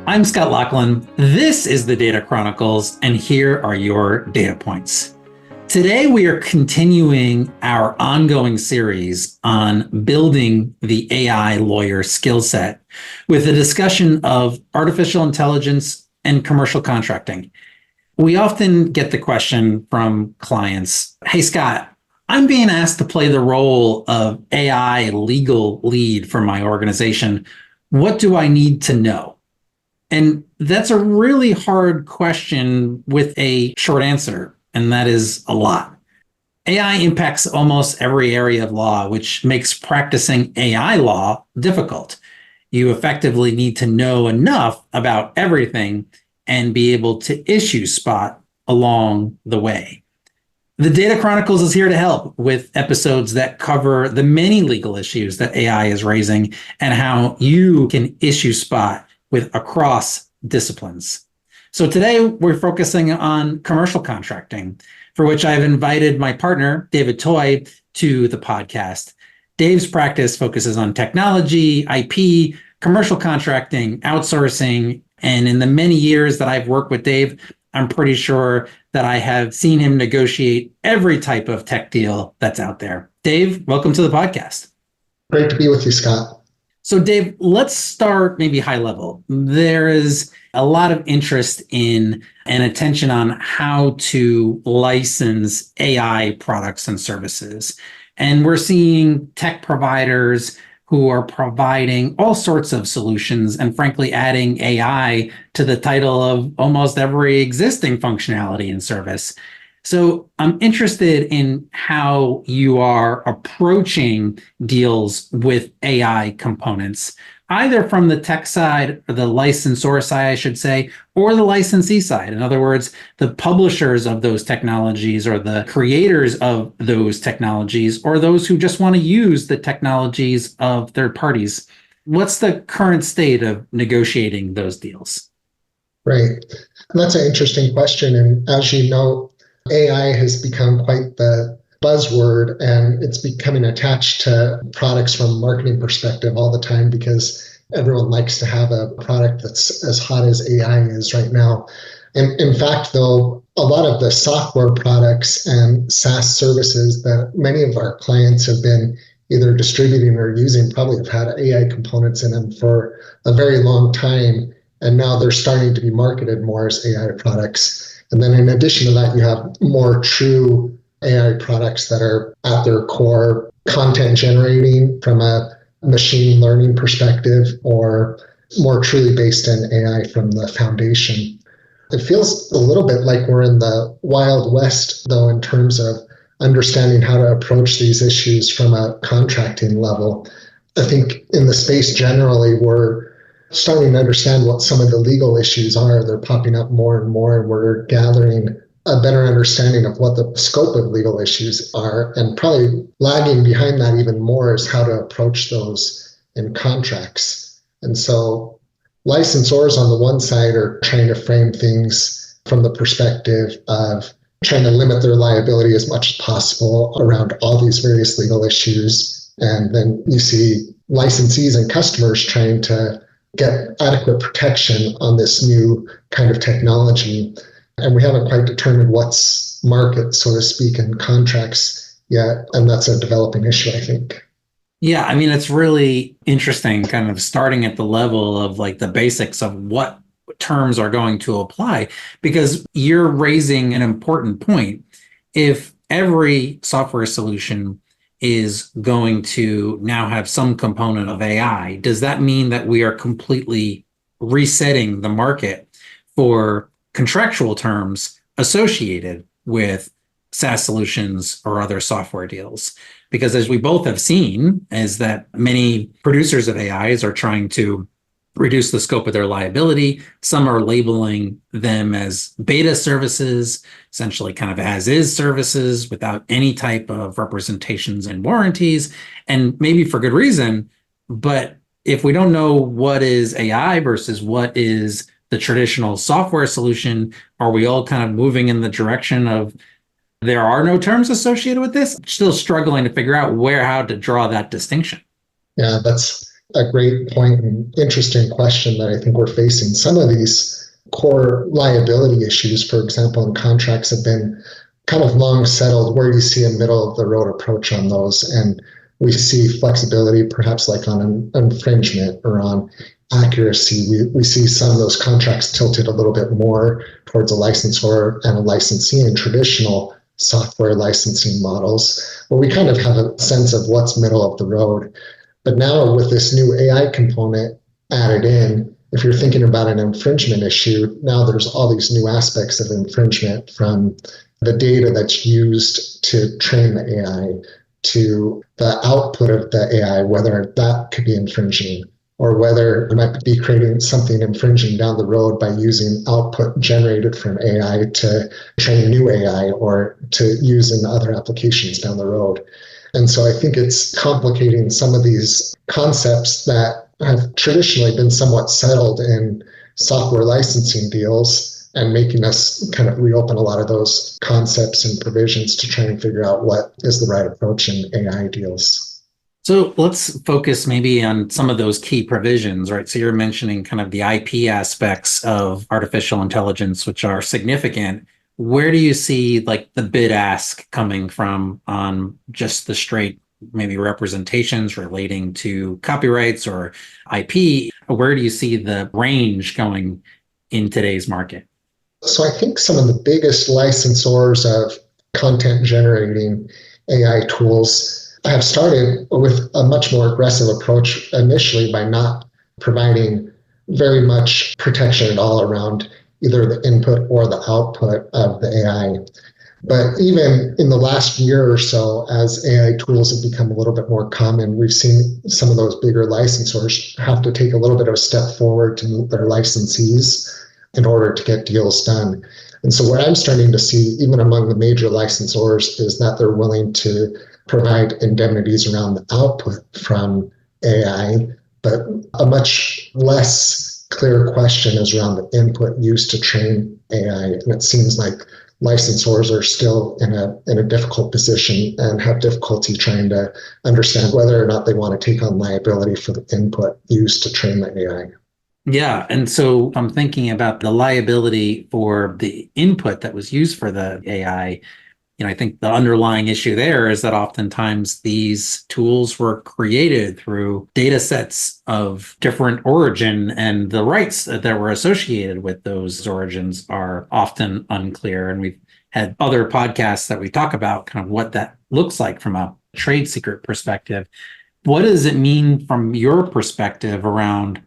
I'm Scott Loughlin. This is the Data Chronicles, and here are your data points. Today, we are continuing our ongoing series on building the AI lawyer skill set with a discussion of artificial intelligence and commercial contracting. We often get the question from clients, hey, Scott, I'm being asked to play the role of AI legal lead for my organization. What do I need to know? And that's a really hard question with a short answer, and that is a lot. AI impacts almost every area of law, which makes practicing AI law difficult. You effectively need to know enough about everything and be able to issue spot along the way. The Data Chronicles is here to help with episodes that cover the many legal issues that AI is raising and how you can issue spot with across disciplines. So today we're focusing on commercial contracting, for which I've invited my partner, David Toy, to the podcast. Dave's practice focuses on technology, IP, commercial contracting, outsourcing, and in the many years that I've worked with Dave, I'm pretty sure that I have seen him negotiate every type of tech deal that's out there. Dave, welcome to the podcast. Great to be with you, Scott. So Dave, let's start maybe high level. There is a lot of interest in and attention on how to license AI products and services. And we're seeing tech providers who are providing all sorts of solutions and frankly adding AI to the title of almost every existing functionality and service. So I'm interested in how you are approaching deals with AI components, either from the tech side or the licensor side, I should say, or the licensee side. In other words, the publishers of those technologies or the creators of those technologies or those who just want to use the technologies of third parties. What's the current state of negotiating those deals? Right. That's an interesting question. And as you know, AI has become quite the buzzword, and it's becoming attached to products from a marketing perspective all the time because everyone likes to have a product that's as hot as AI is right now. And in fact, though, a lot of the software products and SaaS services that many of our clients have been either distributing or using probably have had AI components in them for a very long time. And now they're starting to be marketed more as AI products. And then in addition to that, you have more true AI products that are at their core content generating from a machine learning perspective or more truly based in AI from the foundation. It feels a little bit like we're in the Wild West, though, in terms of understanding how to approach these issues from a contracting level. I think in the space generally, we're starting to understand what some of the legal issues are. They're popping up more and more, and we're gathering a better understanding of what the scope of legal issues are. And probably lagging behind that even more is how to approach those in contracts. And so licensors on the one side are trying to frame things from the perspective of trying to limit their liability as much as possible around all these various legal issues. And then you see licensees and customers trying to get adequate protection on this new kind of technology. And we haven't quite determined what's market, so to speak, in contracts yet. And that's a developing issue, I think. Yeah, I mean, it's really interesting kind of starting at the level of like the basics of what terms are going to apply, because you're raising an important point. If every software solution is going to now have some component of AI, does that mean that we are completely resetting the market for contractual terms associated with SaaS solutions or other software deals? Because as we both have seen, is that many producers of AIs are trying to reduce the scope of their liability. Some are labeling them as beta services, essentially kind of as is services without any type of representations and warranties, and maybe for good reason. But if we don't know what is AI versus what is the traditional software solution, are we all kind of moving in the direction of there are no terms associated with this? Still struggling to figure out how to draw that distinction. Yeah, that's a great point and interesting question that I think we're facing. Some of these core liability issues, for example, in contracts have been kind of long settled where you see a middle of the road approach on those. And we see flexibility, perhaps like on an infringement or on accuracy. We see some of those contracts tilted a little bit more towards a licensor and a licensee in traditional software licensing models, where we kind of have a sense of what's middle of the road. But now with this new AI component added in, if you're thinking about an infringement issue, now there's all these new aspects of infringement, from the data that's used to train the AI to the output of the AI, whether that could be infringing or whether it might be creating something infringing down the road by using output generated from AI to train new AI or to use in other applications down the road. And so I think it's complicating some of these concepts that have traditionally been somewhat settled in software licensing deals and making us kind of reopen a lot of those concepts and provisions to try and figure out what is the right approach in AI deals. So let's focus maybe on some of those key provisions, right? So you're mentioning kind of the IP aspects of artificial intelligence, which are significant. Where do you see like the bid ask coming from on just the straight maybe representations relating to copyrights or IP? Where do you see the range going in today's market? So I think some of the biggest licensors of content generating AI tools have started with a much more aggressive approach initially by not providing very much protection at all around either the input or the output of the AI. But even in the last year or so, as AI tools have become a little bit more common, we've seen some of those bigger licensors have to take a little bit of a step forward to meet their licensees in order to get deals done. And so what I'm starting to see, even among the major licensors, is that they're willing to provide indemnities around the output from AI, but a much less clear question is around the input used to train AI. And it seems like licensors are still in a difficult position and have difficulty trying to understand whether or not they want to take on liability for the input used to train the AI. Yeah. And so I'm thinking about the liability for the input that was used for the AI. I think the underlying issue there is that oftentimes these tools were created through data sets of different origin, and the rights that were associated with those origins are often unclear. And we've had other podcasts that we talk about kind of what that looks like from a trade secret perspective. What does it mean from your perspective around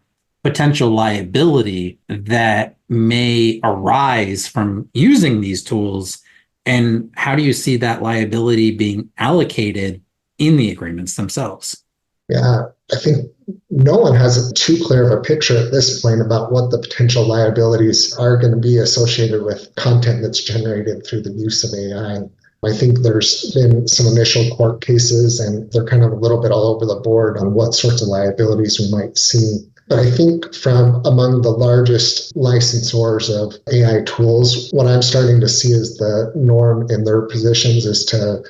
potential liability that may arise from using these tools? And how do you see that liability being allocated in the agreements themselves? Yeah, I think no one has too clear of a picture at this point about what the potential liabilities are going to be associated with content that's generated through the use of AI. I think there's been some initial court cases, and they're kind of a little bit all over the board on what sorts of liabilities we might see. But I think from among the largest licensors of AI tools, what I'm starting to see is the norm in their positions is to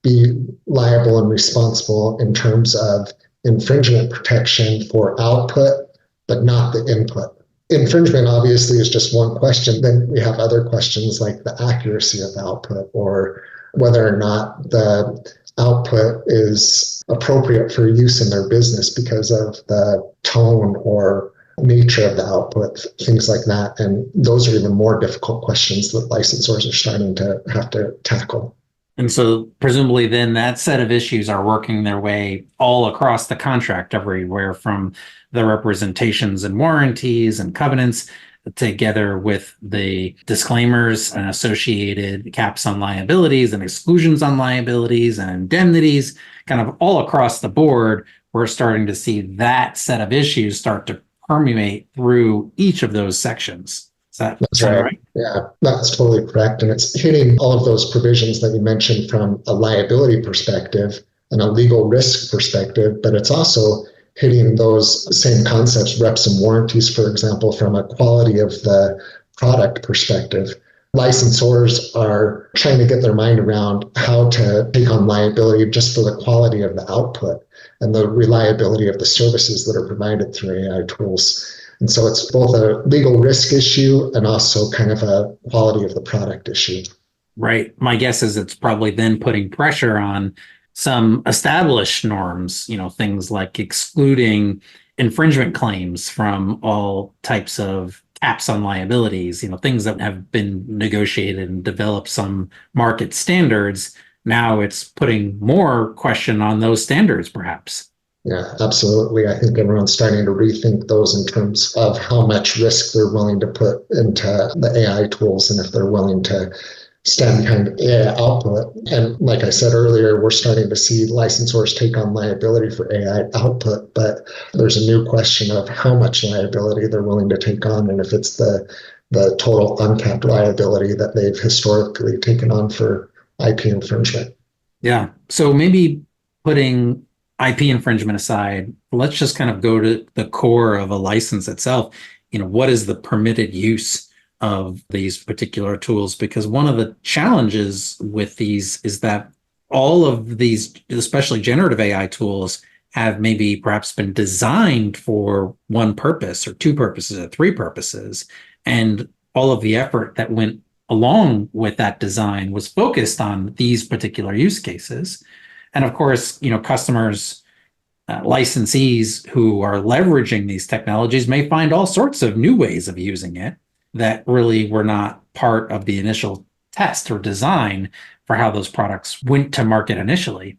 be liable and responsible in terms of infringement protection for output, but not the input. Infringement obviously is just one question. Then we have other questions like the accuracy of the output, or whether or not the output is appropriate for use in their business because of the tone or nature of the output, things like that. And those are even more difficult questions that licensors are starting to have to tackle. And so presumably then that set of issues are working their way all across the contract, everywhere from the representations and warranties and covenants, together with the disclaimers and associated caps on liabilities and exclusions on liabilities and indemnities, kind of all across the board. We're starting to see that set of issues start to permeate through each of those sections. That's right. Yeah, that's totally correct. And it's hitting all of those provisions that you mentioned from a liability perspective and a legal risk perspective, but it's also hitting those same concepts, reps and warranties, for example, from a quality of the product perspective. Licensors are trying to get their mind around how to take on liability just for the quality of the output. and the reliability of the services that are provided through AI tools. And so it's both a legal risk issue and also kind of a quality of the product issue. Right. My guess is it's probably then putting pressure on some established norms, things like excluding infringement claims from all types of caps on liabilities, things that have been negotiated and developed some market standards. Now it's putting more question on those standards, perhaps. Yeah, absolutely. I think everyone's starting to rethink those in terms of how much risk they're willing to put into the AI tools and if they're willing to stand behind AI output. And like I said earlier, we're starting to see licensors take on liability for AI output, but there's a new question of how much liability they're willing to take on and if it's the total uncapped liability that they've historically taken on for IP infringement. Yeah. So maybe putting IP infringement aside, let's just kind of go to the core of a license itself. What is the permitted use of these particular tools? Because one of the challenges with these is that all of these, especially generative AI tools, have maybe perhaps been designed for one purpose or two purposes or three purposes. And all of the effort that went along with that design was focused on these particular use cases. And of course, customers, licensees who are leveraging these technologies may find all sorts of new ways of using it that really were not part of the initial test or design for how those products went to market initially.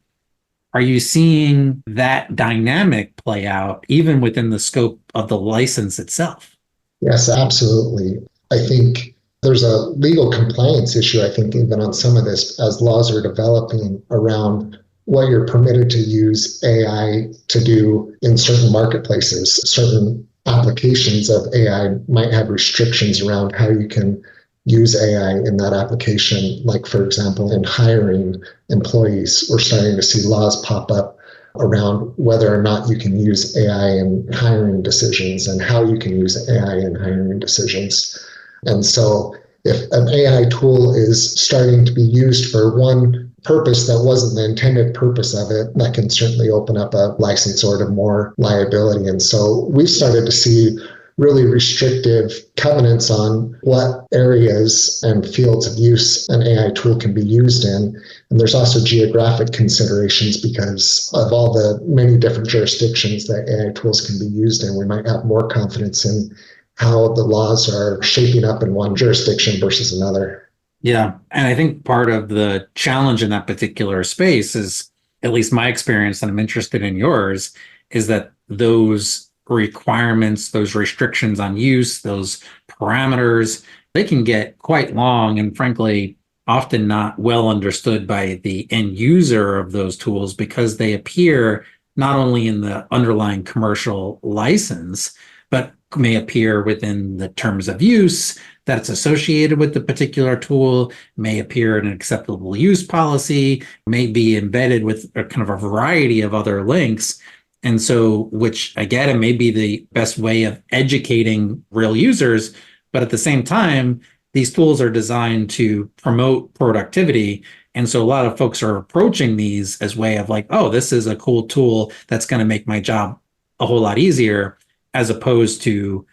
Are you seeing that dynamic play out even within the scope of the license itself? Yes, absolutely. I think there's a legal compliance issue, I think, even on some of this as laws are developing around what you're permitted to use AI to do in certain marketplaces. Certain applications of AI might have restrictions around how you can use AI in that application. Like, for example, in hiring employees, we're starting to see laws pop up around whether or not you can use AI in hiring decisions and how you can use AI in hiring decisions. And so if an AI tool is starting to be used for one purpose that wasn't the intended purpose of it, that can certainly open up a licensor to more liability. And so we've started to see really restrictive covenants on what areas and fields of use an AI tool can be used in. And there's also geographic considerations because of all the many different jurisdictions that AI tools can be used in. We might have more confidence in how the laws are shaping up in one jurisdiction versus another. Yeah. And I think part of the challenge in that particular space is, at least my experience, and I'm interested in yours, is that those requirements, those restrictions on use, those parameters, they can get quite long and frankly, often not well understood by the end user of those tools because they appear not only in the underlying commercial license, but may appear within the terms of use that's associated with the particular tool, may appear in an acceptable use policy, may be embedded with a kind of a variety of other links. And so, which again, may be the best way of educating real users. But at the same time, these tools are designed to promote productivity. And so a lot of folks are approaching these as way of like, oh, this is a cool tool that's going to make my job a whole lot easier, as opposed to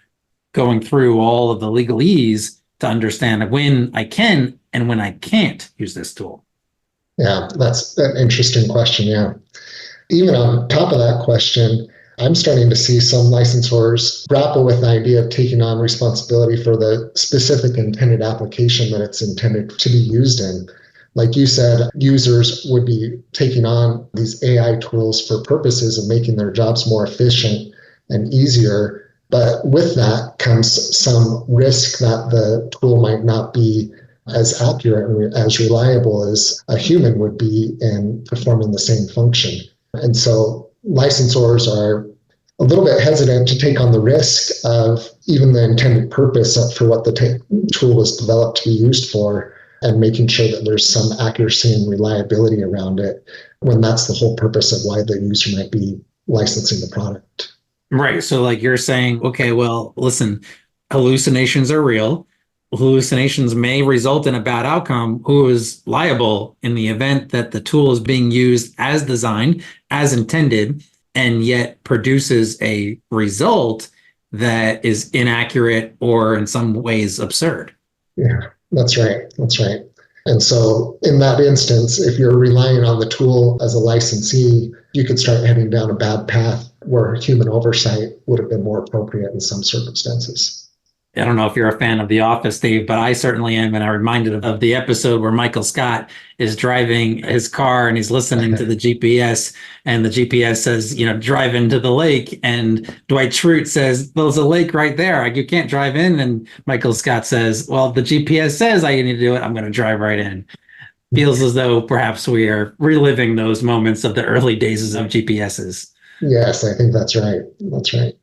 going through all of the legalese to understand when I can and when I can't use this tool. Yeah, that's an interesting question. Yeah. Even on top of that question, I'm starting to see some licensors grapple with the idea of taking on responsibility for the specific intended application that it's intended to be used in. Like you said, users would be taking on these AI tools for purposes of making their jobs more efficient and easier. But with that comes some risk that the tool might not be as accurate and as reliable as a human would be in performing the same function. And so licensors are a little bit hesitant to take on the risk of even the intended purpose for what the tool was developed to be used for, and making sure that there's some accuracy and reliability around it when that's the whole purpose of why the user might be licensing the product. Right. So like you're saying, okay, well, listen, hallucinations are real. Hallucinations may result in a bad outcome. Who is liable in the event that the tool is being used as designed, as intended? and yet produces a result that is inaccurate or in some ways absurd. Yeah, that's right. That's right. And so in that instance, if you're relying on the tool as a licensee, you could start heading down a bad path where human oversight would have been more appropriate in some circumstances. I don't know if you're a fan of The Office, Dave, but I certainly am. And I'm reminded of the episode where Michael Scott is driving his car and he's listening to the GPS, and the GPS says, drive into the lake. And Dwight Schrute says, well, there's a lake right there. You can't drive in. And Michael Scott says, well, the GPS says I need to do it. I'm going to drive right in. Feels as though perhaps we are reliving those moments of the early days of GPSs. Yes, I think that's right. That's right.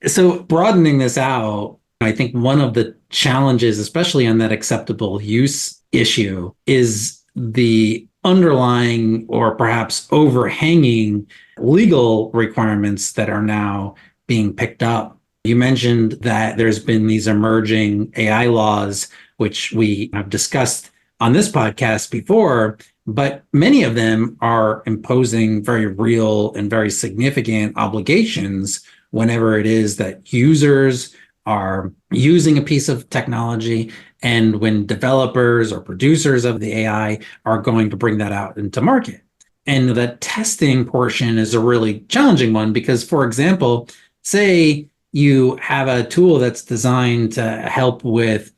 So broadening this out, I think one of the challenges, especially on that acceptable use issue, is the underlying or perhaps overhanging legal requirements that are now being picked up. You mentioned that there's been these emerging AI laws, which we have discussed on this podcast before, but many of them are imposing very real and very significant obligations whenever it is that users are using a piece of technology, and when developers or producers of the AI are going to bring that out into market. And the testing portion is a really challenging one because, for example, say you have a tool that's designed to help with,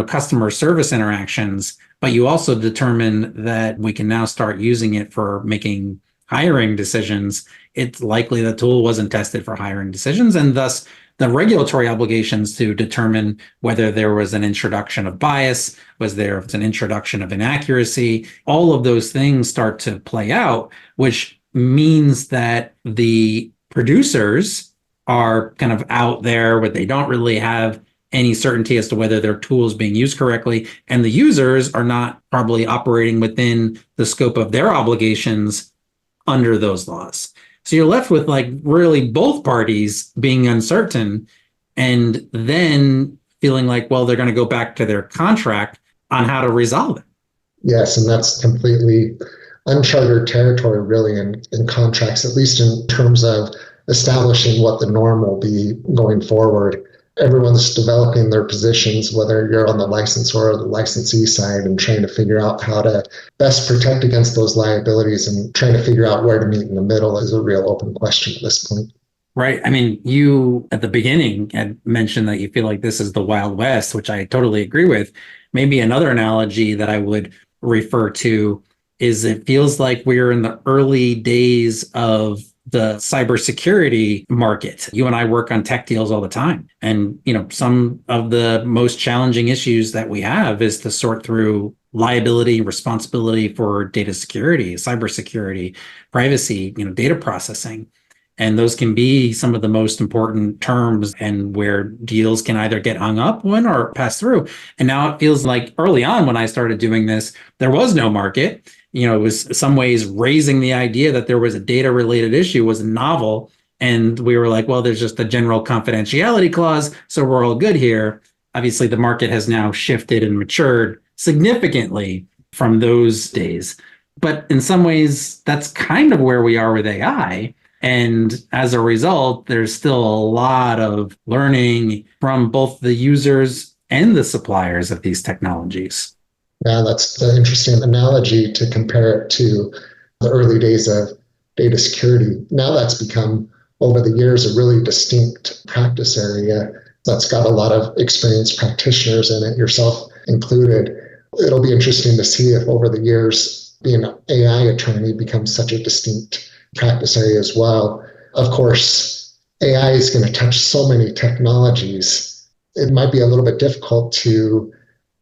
customer service interactions, but you also determine that we can now start using it for making hiring decisions. It's likely the tool wasn't tested for hiring decisions, and thus the regulatory obligations to determine whether there was an introduction of bias, was there an introduction of inaccuracy, all of those things start to play out, which means that the producers are kind of out there where they don't really have any certainty as to whether their tool is being used correctly, and the users are not probably operating within the scope of their obligations under those laws. So you're left with really both parties being uncertain and then feeling like, well, they're going to go back to their contract on how to resolve it. Yes, and that's completely uncharted territory, really, in contracts, at least in terms of establishing what the norm will be going forward. Everyone's developing their positions, whether you're on the licensor or the licensee side, and trying to figure out how to best protect against those liabilities, and trying to figure out where to meet in the middle is a real open question at this point. Right. I mean, you at the beginning had mentioned that you feel like this is the Wild West, which I totally agree with. Maybe another analogy that I would refer to is it feels like we're in the early days of the cybersecurity market. You and I work on tech deals all the time. And, some of the most challenging issues that we have is to sort through liability, responsibility for data security, cybersecurity, privacy, data processing. And those can be some of the most important terms, and where deals can either get hung up on or pass through. And now it feels like early on when I started doing this, there was no market. It was in some ways raising the idea that there was a data related issue was novel. And we were like, well, there's just a general confidentiality clause, so we're all good here. Obviously, the market has now shifted and matured significantly from those days. But in some ways, that's kind of where we are with AI. And as a result, there's still a lot of learning from both the users and the suppliers of these technologies. Yeah, that's the interesting analogy to compare it to the early days of data security. Now that's become, over the years, a really distinct practice area that's got a lot of experienced practitioners in it, yourself included. It'll be interesting to see if over the years, being an AI attorney becomes such a distinct practice area as well. Of course, AI is going to touch so many technologies. It might be a little bit difficult to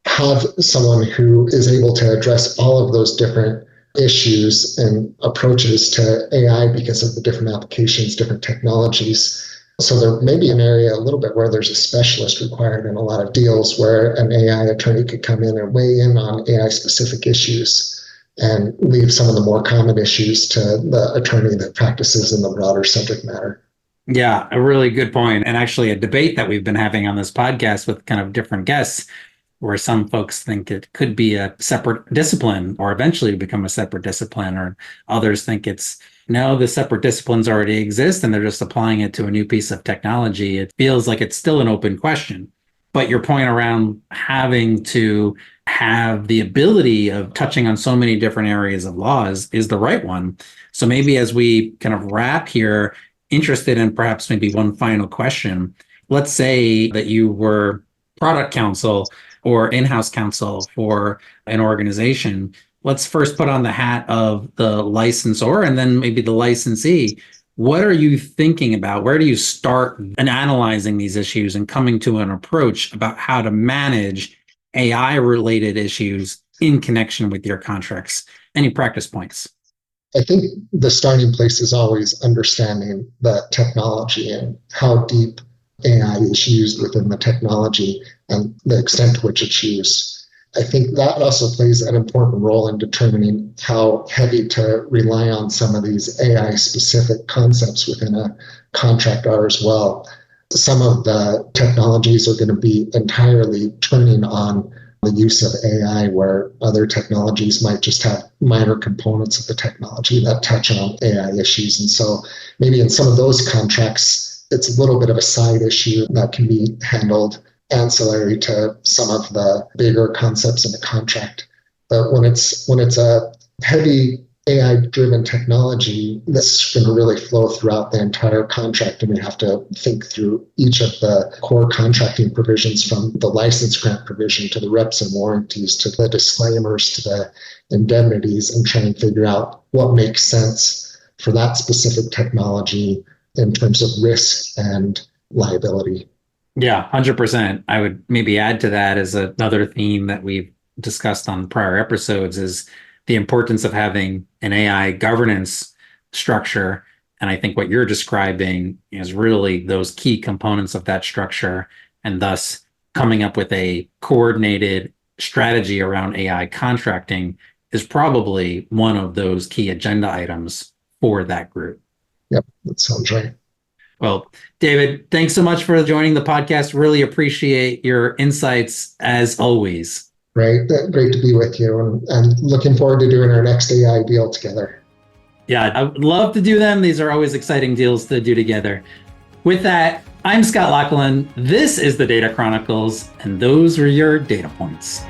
have someone who is able to address all of those different issues and approaches to AI because of the different applications, different technologies. So there may be an area a little bit where there's a specialist required in a lot of deals, where an AI attorney could come in and weigh in on AI specific issues and leave some of the more common issues to the attorney that practices in the broader subject matter. Yeah, a really good point. And actually a debate that we've been having on this podcast with kind of different guests where some folks think it could be a separate discipline or eventually become a separate discipline, or others think it's no, the separate disciplines already exist and they're just applying it to a new piece of technology. It feels like it's still an open question. But your point around having to have the ability of touching on so many different areas of laws is the right one. So maybe as we kind of wrap here, interested in perhaps maybe one final question. Let's say that you were product counsel or in-house counsel for an organization. Let's first put on the hat of the licensor and then maybe the licensee. What are you thinking about? Where do you start in analyzing these issues and coming to an approach about how to manage AI related issues in connection with your contracts? Any practice points? I think the starting place is always understanding the technology and how deep AI is used within the technology and the extent to which it's used. I think that also plays an important role in determining how heavy to rely on some of these AI specific concepts within a contract are as well. Some of the technologies are going to be entirely turning on the use of AI, where other technologies might just have minor components of the technology that touch on AI issues. And so maybe in some of those contracts, it's a little bit of a side issue that can be handled ancillary to some of the bigger concepts in the contract. But when it's a heavy AI-driven technology, that's going to really flow throughout the entire contract, and we have to think through each of the core contracting provisions, from the license grant provision to the reps and warranties to the disclaimers to the indemnities, and try and figure out what makes sense for that specific technology in terms of risk and liability. Yeah, 100%. I would maybe add to that as another theme that we've discussed on prior episodes is the importance of having an AI governance structure. And I think what you're describing is really those key components of that structure, and thus coming up with a coordinated strategy around AI contracting is probably one of those key agenda items for that group. Yep, that sounds right. Well, David, thanks so much for joining the podcast. Really appreciate your insights as always. Great to be with you, and looking forward to doing our next AI deal together. Yeah, I would love to do them. These are always exciting deals to do together. With that, I'm Scott Loughlin. This is the Data Chronicles, and those are your data points.